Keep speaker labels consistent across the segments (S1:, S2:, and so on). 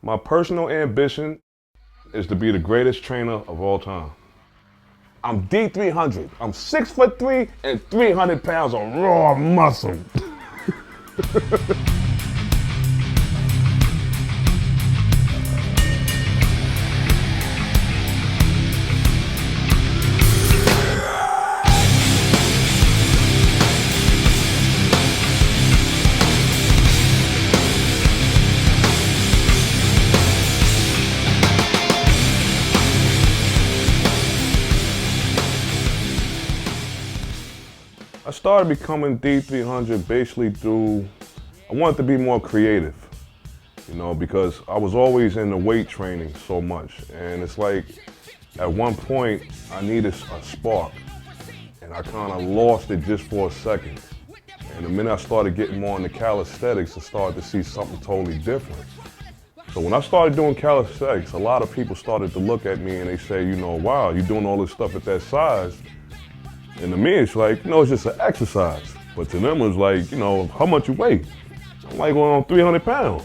S1: My personal ambition is to be the greatest trainer of all time. I'm D300. I'm 6'3" and 300 pounds of raw muscle. I started becoming D300 basically through, I wanted to be more creative, you know, because I was always in the weight training so much. And it's like, at one point, I needed a spark. And I kind of lost it just for a second. And the minute I started getting more into calisthenics, I started to see something totally different. So when I started doing calisthenics, a lot of people started to look at me and they say, you know, wow, you're doing all this stuff at that size. And to me, it's like, you know, it's just an exercise. But to them, it's like, you know, how much you weigh? I'm like, well, I'm 300 pounds.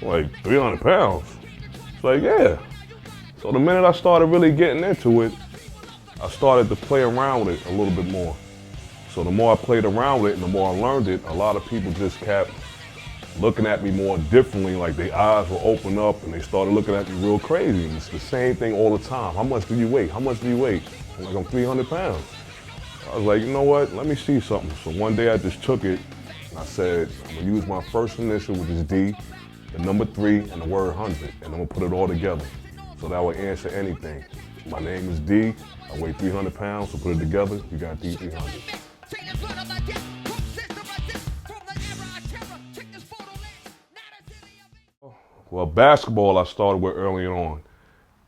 S1: I'm like, 300 pounds? It's like, yeah. So the minute I started really getting into it, I started to play around with it a little bit more. So the more I played around with it and the more I learned it, a lot of people just kept looking at me more differently, like their eyes will open up and they started looking at me real crazy. And it's the same thing all the time. How much do you weigh? How much do you weigh? I'm like, I'm 300 pounds. I was like, you know what, let me see something. So one day I just took it and I said, I'm gonna use my first initial, which is D, the number 3, and the word 100, and I'm gonna put it all together. So that would answer anything. My name is D, I weigh 300 pounds, so put it together, you got D300. Well, basketball I started with early on.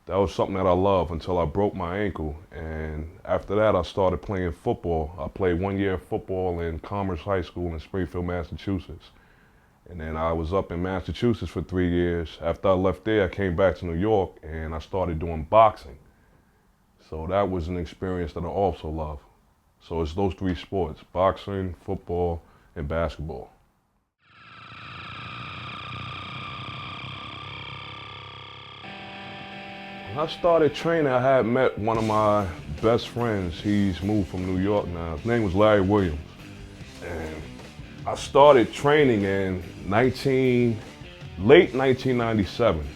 S1: That was something that I loved until I broke my ankle. And after that, I started playing football. I played 1 year of football in Commerce High School in Springfield, Massachusetts. And then I was up in Massachusetts for 3 years. After I left there, I came back to New York and I started doing boxing. So that was an experience that I also love. So it's those 3 sports: boxing, football, and basketball. When I started training, I had met one of my best friends. He's moved from New York now. His name was Larry Williams. And I started training in late 1997.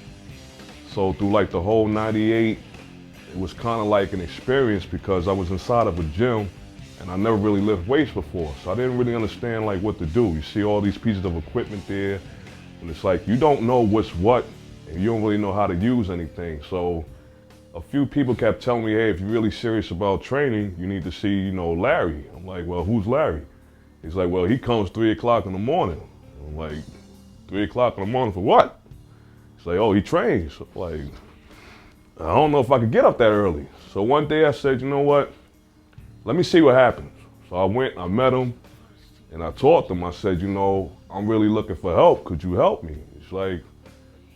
S1: So through like the whole 98, it was kind of like an experience because I was inside of a gym and I never really lifted weights before. So I didn't really understand like what to do. You see all these pieces of equipment there and it's like you don't know what's what. And you don't really know how to use anything. So a few people kept telling me, hey, if you're really serious about training, you need to see, you know, Larry. I'm like, well, who's Larry? He's like, well, he comes 3 o'clock in the morning. I'm like, 3 o'clock in the morning for what? He's like, oh, he trains. I'm like, I don't know if I could get up that early. So one day I said, you know what? Let me see what happens. So I went, I met him, and I talked to him. I said, you know, I'm really looking for help. Could you help me? He's like,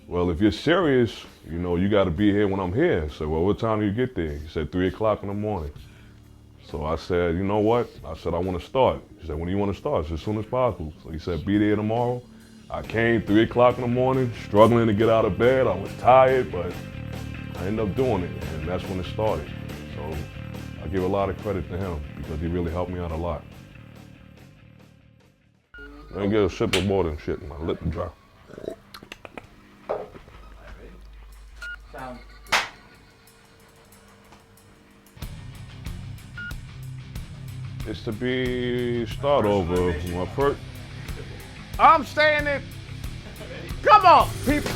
S1: well, if you're serious, you know, you got to be here when I'm here. I said, well, what time do you get there? He said, 3 o'clock in the morning. So I said, you know what? I said, I want to start. He said, when do you want to start? I said, as soon as possible. So he said, be there tomorrow. I came 3 o'clock in the morning, struggling to get out of bed. I was tired, but I ended up doing it, and that's when it started. So I give a lot of credit to him because he really helped me out a lot. Let me get a sip of water and shit, my lip dry. It's to start over. My first. I'm saying it. Come on, people.